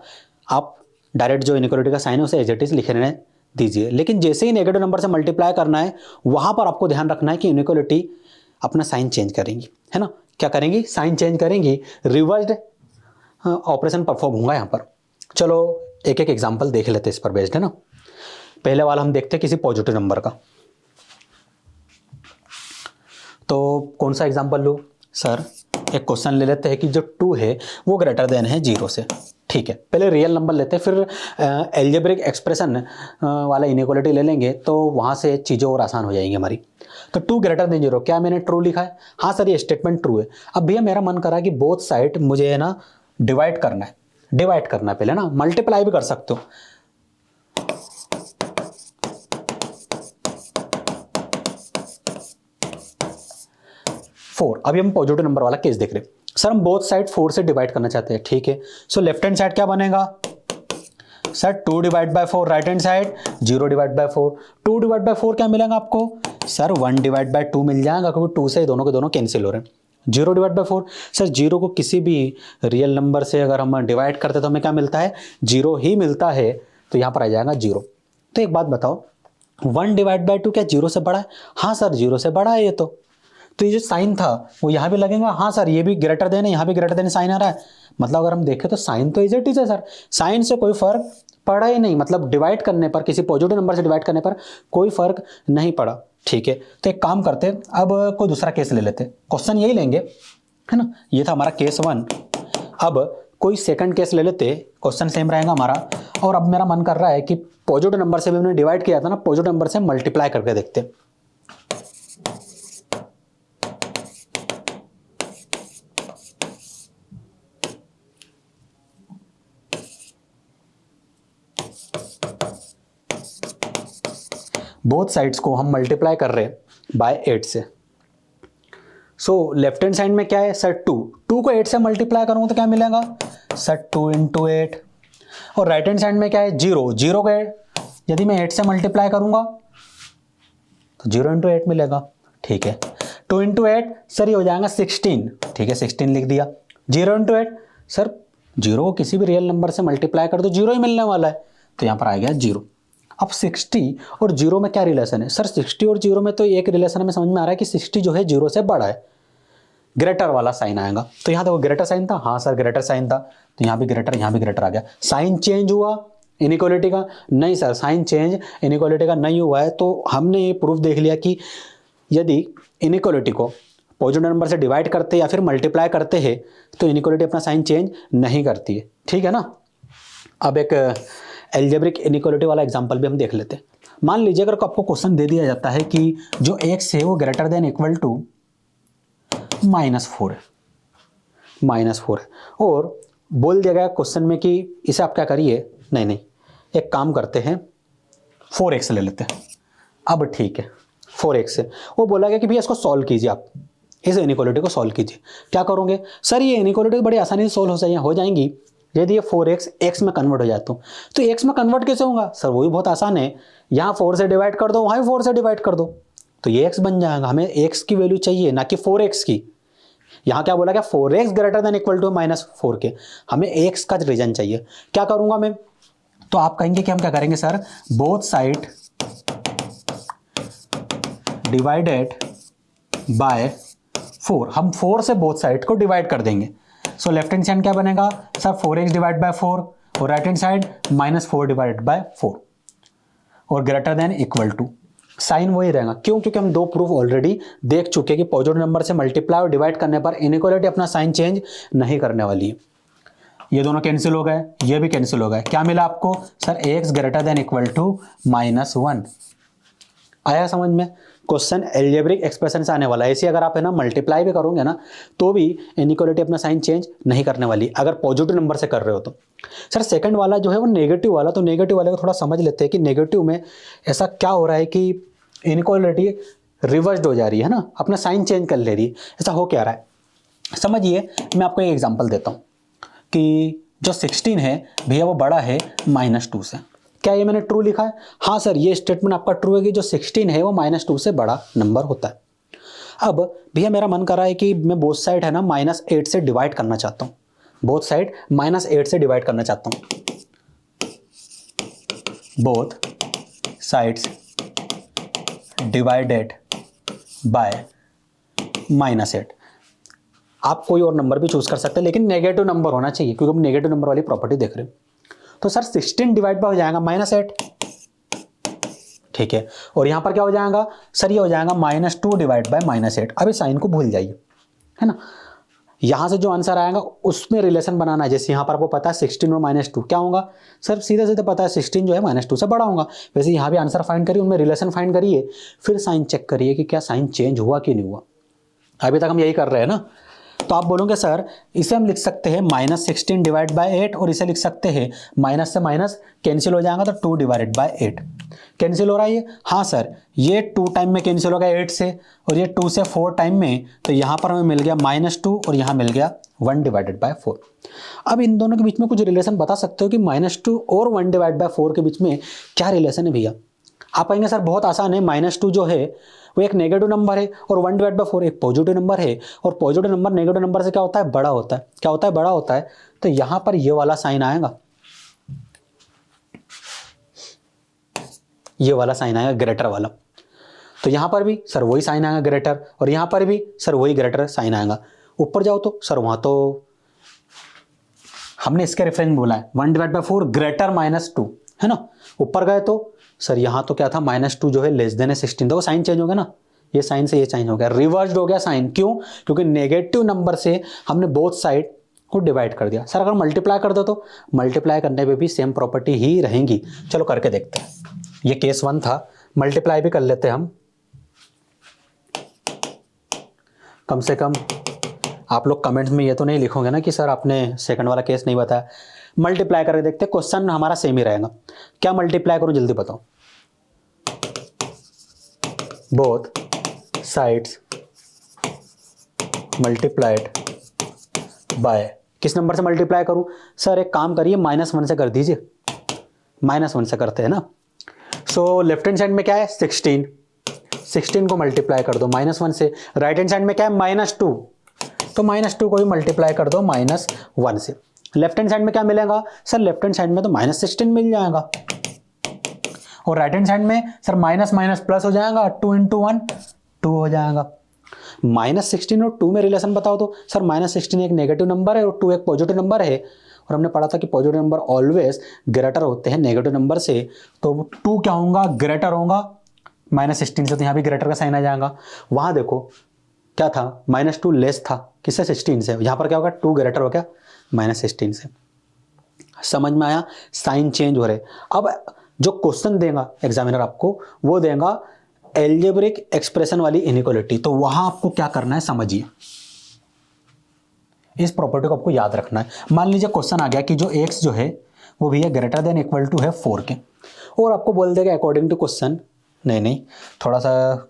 A: आप डायरेक्ट जो इनइक्वालिटी का साइन है उसे एज इट इज लिख रहने दीजिए। लेकिन जैसे ही नेगेटिव नंबर से मल्टीप्लाई करना है वहां पर आपको ध्यान रखना है कि इनइक्वालिटी अपना साइन चेंज करेंगी, है ना। क्या करेंगी, साइन चेंज करेंगी, रिवर्स्ड ऑपरेशन परफॉर्म होगा यहाँ पर। चलो एक एक एग्जांपल देख लेते हैं इस पर बेस्ड, है ना। पहले वाला हम देखते हैं किसी पॉजिटिव नंबर का, तो कौन सा एग्जांपल लूँ सर, एक क्वेश्चन ले लेते हैं कि जो 2 है वो ग्रेटर देन है 0 से। ठीक है, पहले रियल नंबर लेते हैं, फिर एल्जेब्रिक एक्सप्रेशन वाला इनइक्वालिटी ले लेंगे, तो वहाँ से चीज़ें और आसान हो जाएंगी हमारी। तो 2 ग्रेटर देन 0, क्या मैंने ट्रू लिखा है, हाँ सर ये स्टेटमेंट ट्रू है। अब भैया मेरा मन करा कि बोथ साइड मुझे है ना डिवाइड करना है, डिवाइड करना है पहले ना, मल्टीप्लाई भी कर सकते हो। फोर, अभी हम पॉजिटिव नंबर वाला केस देख रहे हैं। सर हम बोथ साइड 4 से डिवाइड करना चाहते हैं, ठीक है। सो लेफ्ट हैंड साइड क्या बनेगा sir, 2 divide by 4, right hand side 0 divide by 4। 2 divide by 4 क्या मिलेगा आपको सर, 1 डिवाइड बाय 2 मिल जाएगा, क्योंकि 2 से दोनों के दोनों कैंसिल हो रहे हैं। 0 डिवाइड बाय 4, सर 0 को किसी भी रियल नंबर से अगर हम डिवाइड करते तो हमें क्या मिलता है, 0 ही मिलता है, तो यहाँ पर आ जाएगा 0। तो एक बात बताओ, 1 डिवाइड बाय 2 क्या 0 से बड़ा है, हाँ सर 0 से बड़ा है ये तो ये जो साइन था वो यहाँ भी लगेगा, हाँ सर ये भी ग्रेटर देन है, यहाँ भी ग्रेटर देन साइन आ रहा है। मतलब अगर हम देखें तो साइन तो इज इट इज है सर, साइन से कोई फर्क पड़ा ही नहीं, मतलब डिवाइड करने पर, किसी पॉजिटिव नंबर से डिवाइड करने पर कोई फर्क नहीं पड़ा। ठीक है, तो एक काम करते हैं, अब कोई दूसरा केस ले लेते हैं, क्वेश्चन यही लेंगे, है ना। ये था हमारा केस 1। अब कोई सेकंड केस ले लेते, क्वेश्चन सेम रहेगा हमारा, और अब मेरा मन कर रहा है कि पॉजिटिव नंबर से भी हमने डिवाइड किया था ना, पॉजिटिव नंबर से मल्टीप्लाई करके देखते हैं। बोथ साइड्स को हम मल्टीप्लाई कर रहे हैं बाय 8 से। सो लेफ्ट हैंड साइड में क्या है सर, 2 को 8 से मल्टीप्लाई करूंगा तो क्या मिलेगा सर, 2 × 8। और राइट हैंड साइड में क्या है, 0 को यदि मैं 8 से मल्टीप्लाई करूंगा तो 0 × 8 मिलेगा। ठीक है, 2 × 8 सर ये हो जाएगा 16। ठीक है, 16 लिख दिया। 0 × 8 सर 0 को किसी भी रियल नंबर से मल्टीप्लाई कर दो 0 ही मिलने वाला है, तो यहाँ पर आ गया 0। अब 60 और 0 में क्या रिलेशन है सर, 60 और 0 में तो एक रिलेशन हमें समझ में आ रहा है कि 60 जो है 0 से बड़ा है, ग्रेटर वाला साइन आएगा। तो यहाँ देखो ग्रेटर साइन था, हाँ सर ग्रेटर साइन था, तो यहाँ भी ग्रेटर, यहाँ भी ग्रेटर आ गया। साइन चेंज हुआ इनइक्वालिटी का, नहीं सर साइन चेंज इनइक्वालिटी का नहीं हुआ है। तो हमने ये प्रूफ देख लिया कि यदि इनइक्वालिटी को पॉजिटिव नंबर से डिवाइड करते या फिर मल्टीप्लाई करते हैं तो इनइक्वालिटी अपना साइन चेंज नहीं करती है। ठीक है ना। अब एक एल्जेब्रिक इनइक्वालिटी वाला एग्जांपल भी हम देख लेते हैं। मान लीजिए अगर आपको क्वेश्चन दे दिया जाता है कि जो x है वो ग्रेटर देन इक्वल टू -4 है, -4 है, और बोल दिया गया क्वेश्चन में कि इसे आप क्या करिए, नहीं एक काम करते हैं 4x ले लेते हैं। अब ठीक है 4x से वो बोला गया कि भैया इसको सॉल्व कीजिए, आप इस इनइक्वालिटी को सॉल्व कीजिए। क्या करोगे सर, ये इनइक्वालिटी बड़ी आसानी से सॉल्व हो जाएंगी यदि ये 4x x में कन्वर्ट हो जाए तो x में कन्वर्ट कैसे होगा सर, वो भी बहुत आसान है, यहाँ 4 से डिवाइड कर दो, वहाँ भी 4 से डिवाइड कर दो, तो ये x बन जाएगा। हमें x की वैल्यू चाहिए ना कि 4x की। यहाँ क्या बोला गया, 4x greater than equal to -4 के, हमें x का रीजन चाहिए। क्या करूंगा मैं, तो आप कहेंगे कि हम क्या करेंगे sir, both side divided by 4, हम 4 से बोथ साइड को डिवाइड कर देंगे। सो लेफ्ट हैंड साइड क्या बनेगा सर, 4x डिवाइड बाय 4, और right hand side -4 divided by 4, और greater than equal to, sign वही रहेगा। क्यों, क्योंकि हम दो प्रूफ ऑलरेडी देख चुके हैं कि पॉजिटिव नंबर से मल्टीप्लाई और डिवाइड करने पर इनइक्वालिटी अपना साइन चेंज नहीं करने वाली है। ये दोनों कैंसिल हो गए, ये भी कैंसिल हो गए। क्या मिला आपको sir, x greater than equal to -1। आया समझ में, क्वेश्चन एल्जेब्रिक एक्सप्रेशन से आने वाला है। ऐसे अगर आप है ना मल्टीप्लाई भी करोगे ना तो भी इनइक्वालिटी अपना साइन चेंज नहीं करने वाली, अगर पॉजिटिव नंबर से कर रहे हो तो। सर सेकंड वाला जो है वो नेगेटिव वाला, तो नेगेटिव वाले को थोड़ा समझ लेते हैं कि नेगेटिव में ऐसा क्या हो रहा है कि इनइक्वालिटी रिवर्स्ड हो जा रही है ना, अपना साइन चेंज कर ले रही है। ऐसा हो क्या रहा है समझिए, मैं आपको एक एग्जांपल देता हूँ कि जो 16 है भैया वो बड़ा है -2 से। क्या ये मैंने ट्रू लिखा है? हाँ सर, ये स्टेटमेंट आपका ट्रू है कि जो 16 है वो -2 से बड़ा नंबर होता है। अब भैया मेरा मन कर रहा है कि मैं बोथ साइड है ना -8 से डिवाइड करना चाहता हूँ, बोथ साइड -8 से डिवाइड करना चाहता हूँ। Both sides divided by -8। आप कोई और नंबर भी चूज कर सकते हैं, लेकिन नेगेटिव नंबर होना चाहिए क्योंकि हम नेगेटिव नंबर वाली प्रॉपर्टी देख रहे हैं। तो सर 16 डिवाइड बाय हो जाएगा -8, ठीक है। और यहां पर क्या हो जाएगा सर, ये हो जाएगा -2 डिवाइड बाय -8। अब इस साइन को भूल जाइए, है ना। यहां से जो आंसर आएगा उसमें रिलेशन बनाना है। जैसे यहां पर आपको पता है 16 और -2 क्या होगा सर, सीधे सीधे पता है 16 जो है -2 से बड़ा होगा। वैसे यहां भी आंसर फाइंड करिए, उनमें रिलेशन फाइंड करिए, फिर साइन चेक करिए कि क्या साइन चेंज हुआ कि नहीं हुआ। अभी तक हम यही कर रहे हैं ना। तो आप बोलोगे सर इसे हम लिख सकते हैं -16 डिवाइड बाय 8, और इसे लिख सकते हैं माइनस से माइनस कैंसिल हो जाएगा तो 2 डिवाइडेड बाय 8। कैंसिल हो रहा है ये? हाँ सर, ये 2 टाइम में कैंसिल हो गया 8 से, और ये 2 से 4 टाइम में, तो यहाँ पर हमें मिल गया -2 और यहाँ मिल गया 1 डिवाइडेड बाय 4। अब इन दोनों के बीच में कुछ रिलेशन बता सकते हो कि -2 और 1 डिवाइड बाय 4 के बीच में क्या रिलेशन है भैया? आप कहेंगे सर बहुत आसान है, -2 जो है वो एक नेगेटिव नंबर है और 1 डिवाइड बाय 4 एक पॉजिटिव नंबर है, और पॉजिटिव नंबर नेगेटिव नंबर से क्या होता है, बड़ा होता है। क्या होता है, बड़ा होता है। तो यहां पर ये वाला साइन आएगा, ये वाला साइन आएगा ग्रेटर वाला। तो यहां पर भी सर वही साइन आएगा ग्रेटर, और यहां पर भी सर वही ग्रेटर साइन आएगा। ऊपर जाओ तो सर वहां तो हमने इसके रेफरेंस बोला है 1 डिवाइड बाय 4 ग्रेटर -2, है ना। ऊपर गए तो सर यहाँ तो क्या था, -2 जो है लेस देन 16, तो साइन चेंज हो गया ना, ये साइन से ये चेंज हो गया, रिवर्स्ड हो गया साइन। क्यों? क्योंकि नेगेटिव नंबर से हमने बोथ साइड को डिवाइड कर दिया। सर अगर मल्टीप्लाई कर दो तो मल्टीप्लाई करने पे भी सेम प्रॉपर्टी ही रहेंगी। चलो करके देखते हैं। ये केस 1 था, मल्टीप्लाई भी कर लेते हैं हम। कम से कम आप लोग कमेंट्स में ये तो नहीं लिखोगे ना कि सर आपने सेकंड वाला केस नहीं बताया। मल्टीप्लाई करके देखते हैं, क्वेश्चन हमारा सेम ही रहेगा। क्या मल्टीप्लाई करूं जल्दी बताओ। बोथ साइड्स मल्टीप्लाइड बाय, किस नंबर से मल्टीप्लाई करूं सर? एक काम करिए -1 से कर दीजिए, -1 से करते हैं ना। सो लेफ्ट हैंड साइड में क्या है 16 को मल्टीप्लाई कर दो -1 से। राइट हैंड साइड में क्या है -2, तो -2 को भी मल्टीप्लाई कर दो -1 से। लेफ्ट हैंड साइड में क्या मिलेगा सर? लेफ्ट हैंड साइड में तो -16 मिल जाएगा, और राइट हैंड साइड में सर माइनस माइनस प्लस हो जाएगा, 2 × 1 2 हो जाएगा। -16 और 2 में रिलेशन बताओ तो सर -16 एक नेगेटिव नंबर है और 2 एक पॉजिटिव नंबर है, और हमने पढ़ा था कि पॉजिटिव नंबर ऑलवेज ग्रेटर होते हैं नेगेटिव नंबर से। तो 2 क्या होगा, ग्रेटर होगा -16 से, तो यहाँ भी ग्रेटर का साइन आ जाएगा। वहां देखो क्या था, -2 लेस था किससे, 16 से। यहाँ पर क्या होगा, 2 ग्रेटर हो गया -16 से। समझ में आया, साइन चेंज हो रहे। अब जो क्वेश्चन देगा एग्जामिनर आपको, वो देगा एल्जेब्रिक एक्सप्रेशन वाली इनइक्वालिटी। तो वहां आपको क्या करना है समझिए, इस प्रॉपर्टी को आपको याद रखना है। मान लीजिए क्वेश्चन आ गया कि जो x जो है वो भी है ग्रेटर देन इक्वल टू है 4 के, और आपको बोल देगा अकॉर्डिंग टू क्वेश्चन, नहीं थोड़ा सा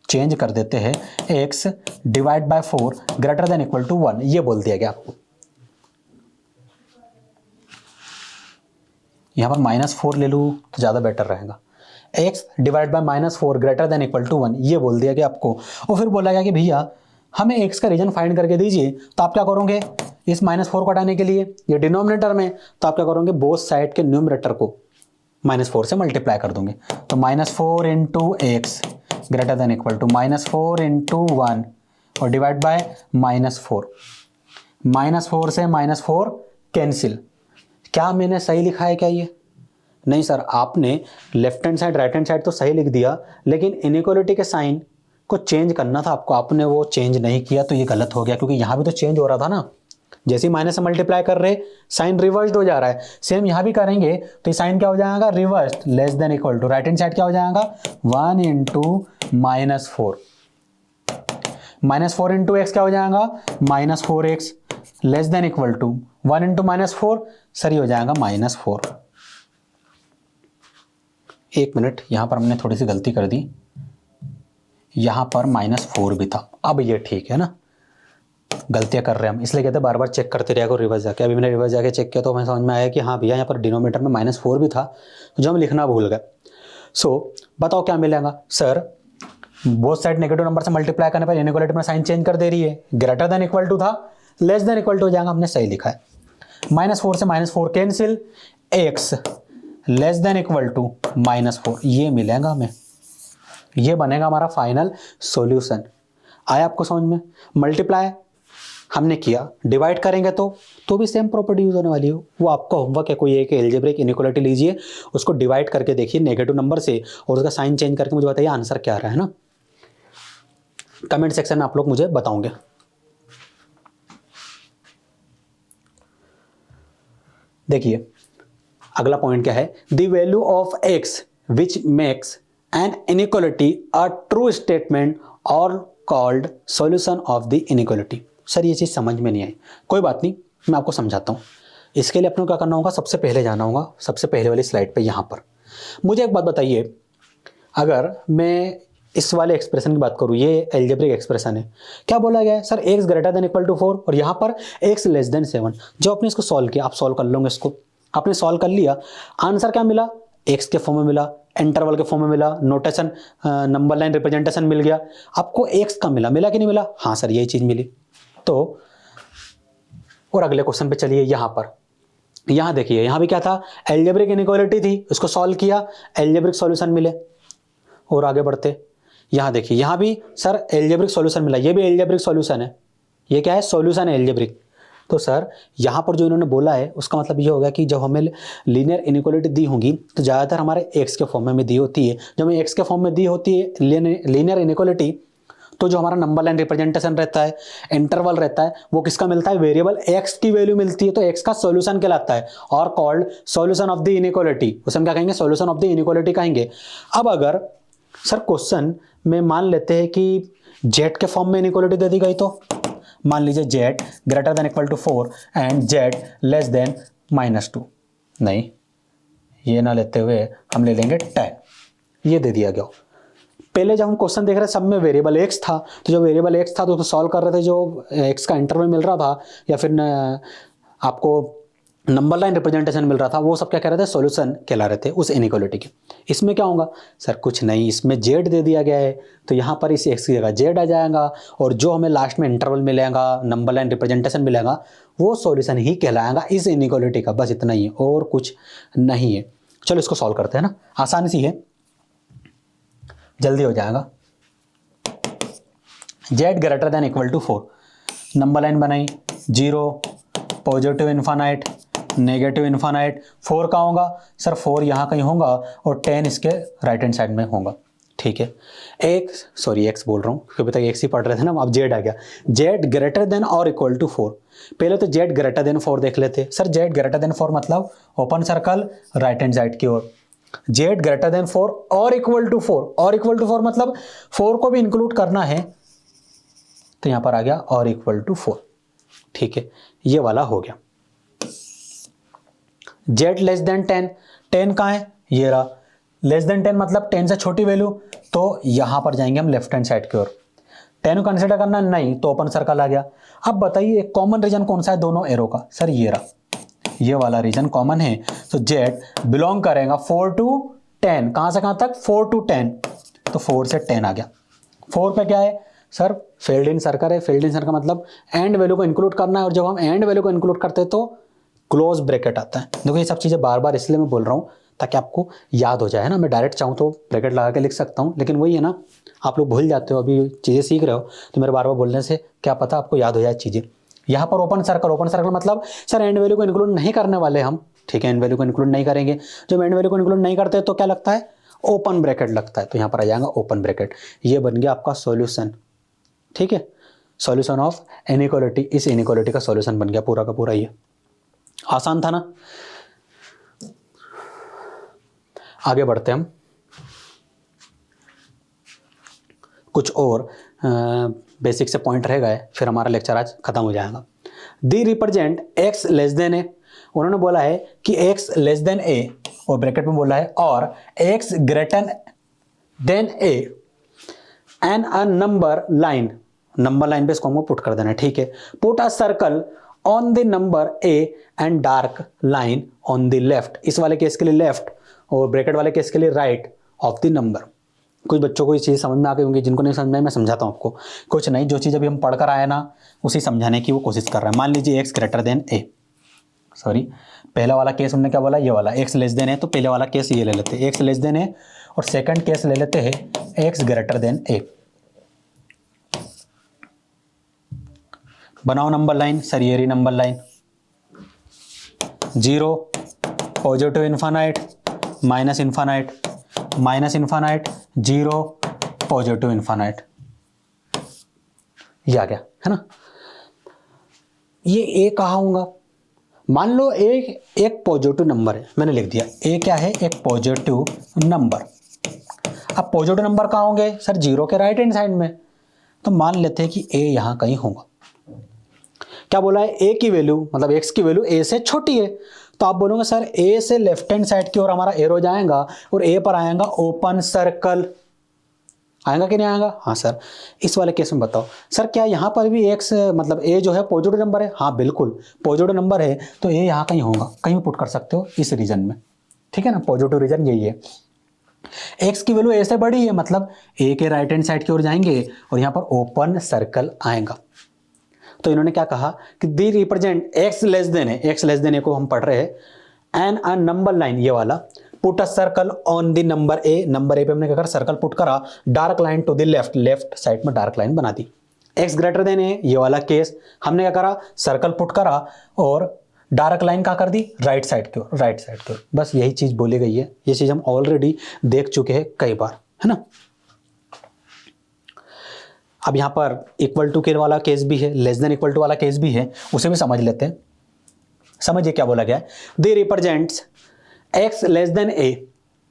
A: चेंज कर देते हैं, x divide by 4 greater than equal to 1, ये बोल दिया गया आपको। यहां पर -4 ले लूँ तो ज़्यादा बेटर रहेगा। x divide by -4 greater than equal to 1, ये बोल दिया गया आपको। और फिर बोला गया कि भैया हमें x का रीजन फाइंड करके दीजिए। तो आप क्या करोगे, इस -4 को हटाने के लिए ये डिनोमिनेटर में, तो आप क्या करोगे, बोथ साइड के न्यूमरेटर को -4 से मल्टीप्लाई कर दोगे। तो -4 into x greater than equal to -4 into 1 और डिवाइड बाय -4। -4 से -4 कैंसिल। क्या मैंने सही लिखा है क्या ये? नहीं सर, आपने left hand side right hand side तो सही लिख दिया, लेकिन इनइक्वालिटी के साइन को चेंज करना था आपको, आपने वो चेंज नहीं किया, तो ये गलत हो गया, क्योंकि यहाँ भी तो चेंज हो रहा था ना। जैसे ही माइनस से मल्टीप्लाई कर रहे साइन रिवर्स्ड हो जा रहा है, सेम यहाँ भी करेंगे तो ये साइन क्या हो जाएगा, reversed, less than equal to right hand side क्या हो जाएगा 1 इंटू -4, -4 इंटू एक्स क्या हो जाएगा -4x less than equal to 1 into -4, sir ये हो जाएगा -4। एक मिनट, यहां पर हमने थोड़ी सी गलती कर दी, यहां पर -4 भी था। अब ये ठीक है ना, गलतियां कर रहे हैं हम, इसलिए कहते हैं बार बार चेक करते रहे को रिवर्स जाके। अभी मैंने रिवर्स जाके चेक किया तो हमें समझ में आया कि हाँ भैया यहाँ पर डिनोमिनेटर में -4 भी था, जो हम लिखना भूल गए। सो बताओ क्या मिलेगा sir, both side negative number से मल्टीप्लाई करने पर इनइक्वालिटी में साइन चेंज कर दे रही है, ग्रेटर देन इक्वल टू था, लेस देन इक्वल टू हो जाएगा, हमने सही लिखा है। -4 से -4 cancel, x less than equal to -4, ये मिलेगा हमें, ये बनेगा हमारा फाइनल सॉल्यूशन। आया आपको समझ में? मल्टीप्लाई हमने किया, डिवाइड करेंगे तो भी सेम प्रॉपर्टी यूज होने वाली है। वो आपका होमवर्क है, कोई एक एल्जेब्रिक इनइक्वालिटी लीजिए, उसको डिवाइड करके देखिए नेगेटिव नंबर से और उसका साइन चेंज करके मुझे बताइए आंसर क्या आ रहा है ना। कमेंट सेक्शन में आप लोग मुझे बताओगे। देखिए अगला पॉइंट क्या है, the value of x which makes an inequality a true statement और called solution of the inequality. Sir ये चीज समझ में नहीं आई, कोई बात नहीं, मैं आपको समझाता हूं। इसके लिए अपने को क्या करना होगा, सबसे पहले जाना होगा सबसे पहले वाली स्लाइड पे। यहां पर मुझे एक बात बताइए, अगर मैं इस वाले एक्सप्रेशन की बात करूं, ये एल्जेब्रिक एक्सप्रेशन है, क्या बोला गया है sir, x greater than equal to 4 और यहां पर x लेस देन 7। जो आपने इसको सॉल्व किया, आप सॉल्व कर लोगे इसको, आपने सॉल्व कर लिया, आंसर क्या मिला, x के फॉर्म में मिला, इंटरवल के फॉर्म में मिला, नोटेशन नंबर लाइन रिप्रेजेंटेशन मिल गया, आपको x का मिला कि नहीं मिला? हाँ सर यही चीज मिली। तो और अगले क्वेश्चन पे चलिए, यहां पर यहां देखिए, यहां भी क्या था, एल्जेब्रिक इनइक्वालिटी थी, उसको सॉल्व किया, एल्जेब्रिक सॉल्यूशन मिले। और आगे बढ़ते, यहां देखिए, यहां भी सर एल्जेब्रिक सॉल्यूशन मिला, ये भी एल्जेब्रिक सॉल्यूशन है, ये क्या है, सॉल्यूशन है एल्जेब्रिक। तो सर यहां पर जो इन्होंने बोला है उसका मतलब ये होगा कि जब हमें लीनियर इनइक्वालिटी दी होगी तो ज़्यादातर हमारे एक्स के फॉर्म में दी होती है। जब हमें एक्स के फॉर्म में दी होती है लीनियर इनइक्वालिटी, तो जो हमारा नंबर लाइन रिप्रेजेंटेशन रहता है, इंटरवल रहता है, वो किसका मिलता है, वेरिएबल एक्स की वैल्यू मिलती है, तो एक्स का सॉल्यूशन कहलाता है और called solution of the inequality. उसे हम क्या कहेंगे, सॉल्यूशन ऑफ द इनइक्वालिटी कहेंगे। अब अगर सर क्वेश्चन में मान लेते हैं कि जेड के फॉर्म में इनइक्वालिटी दे दी गई, तो मान लीजिए z greater than equal to 4 and z less than -2, नहीं ये ना लेते हुए हम ले लेंगे 10, ये दे दिया गया। पहले जब हम क्वेश्चन देख रहे सब में वेरिएबल एक्स था, तो जो वेरिएबल एक्स था तो उसको सॉल्व कर रहे थे, जो एक्स का इंटरवल मिल रहा था या फिर आपको नंबर लाइन रिप्रेजेंटेशन मिल रहा था, वो सब क्या कह रहे थे, सॉल्यूशन कहला रहे थे उस इनइक्वालिटी के। इसमें क्या होगा सर, कुछ नहीं, इसमें जेड दे दिया गया है, तो यहाँ पर इस एक्स की जगह जेड आ जाएगा और जो हमें लास्ट में इंटरवल मिलेगा, नंबर लाइन रिप्रेजेंटेशन मिलेगा, वो सॉल्यूशन ही कहलाएगा इस इनइक्वालिटी का। बस इतना ही है और कुछ नहीं है। चलो इसको सॉल्व करते हैं ना, आसानी सी है, जल्दी हो जाएगा। Z greater than equal to 4, number line बनाई, 0 पॉजिटिव इन्फानाइट नेगेटिव इन्फानाइट, 4 का होगा सर, 4 यहाँ कहीं होगा और 10 इसके राइट हैंड साइड में होगा। ठीक है, एक्स बोल रहा हूँ क्योंकि अभी तक एक्स ही पढ़ रहे थे ना, अब जेड आ गया। जेड ग्रेटर देन और इक्वल टू 4, पहले तो जेड ग्रेटर देन 4 देख लेते। सर जेड ग्रेटर देन 4 मतलब open circle right hand side की ओर, जेड ग्रेटर देन 4 और इक्वल टू 4, और इक्वल टू 4 मतलब 4 को भी इंक्लूड करना है, तो यहां पर आ गया और इक्वल टू 4। ठीक है, ये वाला हो गया। जेड लेस देन 10, 10 कहाँ है, ये रहा, लेस देन 10 मतलब 10 से छोटी वैल्यू, तो यहां पर जाएंगे हम लेफ्ट हैंड साइड की ओर। 10 को कंसिडर करना नहीं तो ओपन सर्कल आ गया। अब बताइए कॉमन रीजन कौन सा है दोनों एरो का, सर ये रहा, ये वाला रीजन कॉमन है, तो जेड बिलोंग करेगा 4 to 10, कहां से कहां तक 4 to 10, तो 4 से 10 आ गया। 4 पे क्या है सर, फिल्ड इन सर्कल है। फिल्ड इन सर्कल का मतलब एंड वैल्यू को इंक्लूड करना है, और जब हम एंड वैल्यू को इंक्लूड करते हैं तो क्लोज ब्रैकेट आता है। देखो ये सब चीजें बार बार इसलिए मैं बोल रहा हूँ ताकि आपको याद हो जाए, है ना। मैं डायरेक्ट चाहूँ तो ब्रैकेट लगा के लिख सकता हूँ, लेकिन वही है ना, आप लोग भूल जाते हो, अभी चीजें सीख रहे हो, तो मेरे बार बार बोलने से क्या पता आपको याद हो जाए चीजें। यहाँ पर ओपन सर्कल, ओपन सर्कल मतलब सर एंड वैल्यू को इंक्लूड नहीं करने वाले हम, ठीक है, एंड वैल्यू को इंक्लूड नहीं करेंगे। जब एंड वैल्यू को इंक्लूड नहीं करते तो क्या लगता है, ओपन ब्रैकेट लगता है, तो यहाँ पर आ जाएगा ओपन ब्रैकेट। ये बन गया आपका सॉल्यूशन, ठीक है, सॉल्यूशन ऑफ इनइक्वालिटी। इस इनइक्वालिटी का सॉल्यूशन बन गया पूरा का पूरा। ये आसान था ना। आगे बढ़ते हम, कुछ और बेसिक से पॉइंट रह गए, फिर हमारा लेक्चर आज खत्म हो जाएगा। दी रिप्रेजेंट एक्स लेस देन ए, उन्होंने बोला है कि एक्स लेस देन ए, और ब्रैकेट में बोला है और x greater than a and a number line, number line पे इसको हमको पुट कर देना है, ठीक है। Put a circle on the number a and dark line on the left, इस वाले केस के लिए लेफ्ट और ब्रैकेट वाले केस के लिए राइट ऑफ द नंबर। कुछ बच्चों को ये चीज़ समझ में आ गई होंगी, जिनको नहीं समझ में मैं समझाता हूँ आपको। कुछ नहीं, जो चीज़ अभी हम पढ़कर आए ना उसी समझाने की वो कोशिश कर रहा है। मान लीजिए एक्स ग्रेटर देन ए, सॉरी पहला वाला केस हमने क्या बोला, ये वाला एक्स लेस देन है, तो पहले वाला केस ये ले लेते हैं एक्स लेस देन है, और सेकंड केस ले लेते हैं एक्स ग्रेटर देन ए। बनाओ नंबर लाइन, सर ये रही number line, 0 positive infinite minus infinite minus infinite 0 positive infinite, ये आ गया, है ना। ये ए कहाँ होगा, मान लो एक पॉजिटिव नंबर है, मैंने लिख दिया ए क्या है, एक पॉजिटिव नंबर। अब पॉजिटिव नंबर कहाँ होंगे सर, 0 के राइट हैंड साइड में, तो मान लेते हैं कि ए यहां कहीं होगा। क्या बोला है, ए की वैल्यू मतलब एक्स की वैल्यू ए से छोटी है, तो आप बोलोगे सर ए से लेफ्ट हैंड साइड की ओर हमारा एरो जाएगा और ए पर आएगा ओपन सर्कल, आएगा कि नहीं आएगा। हाँ सर, इस वाले केस में बताओ सर क्या यहाँ पर भी एक्स मतलब ए जो है पॉजिटिव नंबर है, हाँ बिल्कुल पॉजिटिव नंबर है, तो ए यहाँ कहीं होगा, कहीं भी पुट कर सकते हो इस रीजन में, ठीक है ना। पॉजिटिव रीजन यही है, एक्स की वैल्यू ए से बड़ी है मतलब ए के राइट हैंड साइड की ओर जाएंगे और यहाँ पर ओपन सर्कल आएगा। तो इन्होंने क्या कहा कि दी रिप्रेजेंट एक्स लेस देन है, एक्स लेस देन ए को हम पढ़ रहे हैं, एंड अ नंबर लाइन ये वाला, put a circle on the number a, number a पे हमने क्या करा, सर्कल पुट करा, dark line to the left, left side में डार्क लाइन बना दी। एक्स ग्रेटर देन ए ये वाला केस, हमने क्या करा, सर्कल पुट करा और डार्क लाइन क्या कर दी, राइट साइड की ओर, राइट साइड की ओर। बस यही चीज बोली गई है, ये चीज हम ऑलरेडी देख चुके हैं कई बार, है ना। अब यहां पर इक्वल टू के वाला केस भी है, लेस देन इक्वल टू वाला केस भी है, उसे भी समझ लेते हैं। समझिए क्या बोला गया है, दे रिप्रेजेंट्स एक्स लेस देन ए,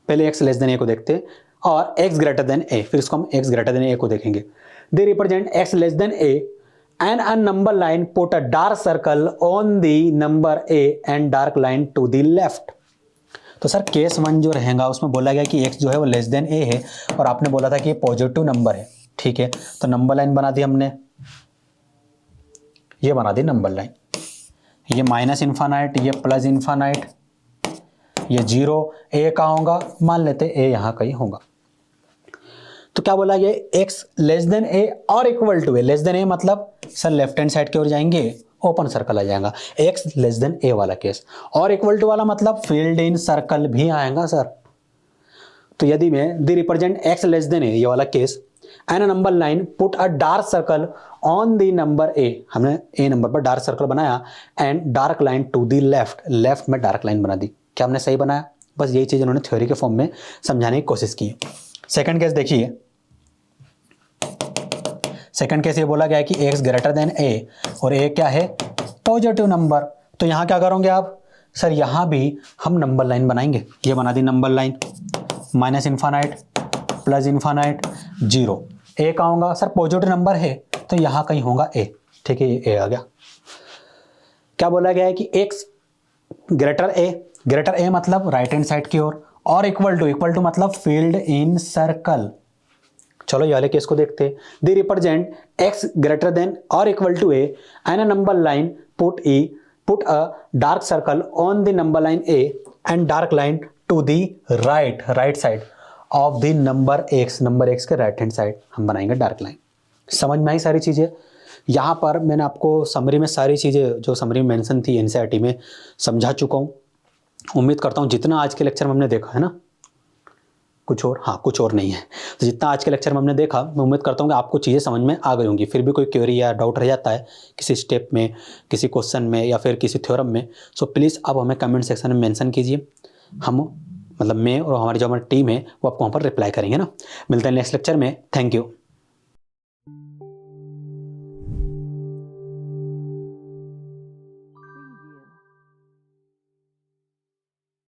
A: पहले एक्स लेस देन ए को देखते हैं, और एक्स ग्रेटर देन ए, फिर इसको हम एक्स ग्रेटर देन ए को देखेंगे। They represent x less than a and a number line put a dark circle on the number a and dark line to the left. तो सर केस 1 जो रहेगा उसमें बोला गया कि एक्स जो है वो लेस देन ए है, और आपने बोला था कि ये पॉजिटिव नंबर है, ठीक है। तो नंबर लाइन बना दी हमने, ये बना दी नंबर लाइन, ये माइनस इन्फानाइट, ये प्लस इन्फानाइट, ये 0, ए कहाँ होगा, मान लेते ए यहां कहीं होगा। तो क्या बोला गया, एक्स लेस देन ए और equal to a, less than a मतलब सर लेफ्ट हैंड साइड की ओर जाएंगे, ओपन सर्कल आ जाएगा, एक्स लेस देन ए वाला केस, और इक्वल टू वाला मतलब फील्ड इन सर्कल भी आएगा सर। तो यदि मैं the represent x less than a ये वाला case and number line put a dark circle on the number a, हमने ए नंबर पर डार्क सर्कल बनाया, and dark line to the left, left में डार्क लाइन बना दी। क्या हमने सही बनाया, बस यही चीज उन्होंने थ्योरी के फॉर्म में समझाने की कोशिश की। सेकंड केस देखिए, सेकंड केस ये बोला गया है कि एक्स ग्रेटर देन ए, और ए क्या है, पॉजिटिव नंबर। तो यहां क्या करोगे आप सर, यहां भी हम नंबर लाइन बनाएंगे, ये बना दी number line, minus infinite plus infinite 0, a कहाँ होगा सर, पॉजिटिव नंबर है तो यहां कहीं होगा ए, ठीक है, ये ए आ गया। क्या बोला गया है कि x greater a, greater a मतलब राइट हैंड साइड की ओर, और इक्वल टू मतलब फील्ड इन सर्कल। चलो ये वाले केस को देखते हैं, they represent x greater than और equal to a and a number line put a dark circle on the number line a and dark line to the right side of the number x के राइट हैंड साइड हम बनाएंगे डार्क लाइन। समझ में आई सारी चीज़ें। यहाँ पर मैंने आपको समरी में सारी चीज़ें जो समरी में मेंशन थी एनसीईआरटी में समझा चुका हूँ। उम्मीद करता हूँ जितना आज के लेक्चर में हमने देखा है ना, कुछ और नहीं है, तो जितना आज के लेक्चर में हमने देखा मैं उम्मीद करता हूँ कि आपको चीज़ें समझ में आ गई होंगी। फिर भी कोई क्वेरी या डाउट रह जाता है किसी स्टेप में, किसी क्वेश्चन में या फिर किसी थ्योरम में, सो प्लीज़ आप हमें कमेंट सेक्शन में मेंशन कीजिए। हम मतलब मैं और हमारी जो हमारी टीम है वो आपको वहाँ पर रिप्लाई करेंगे ना। मिलते हैं नेक्स्ट लेक्चर में। Thank you.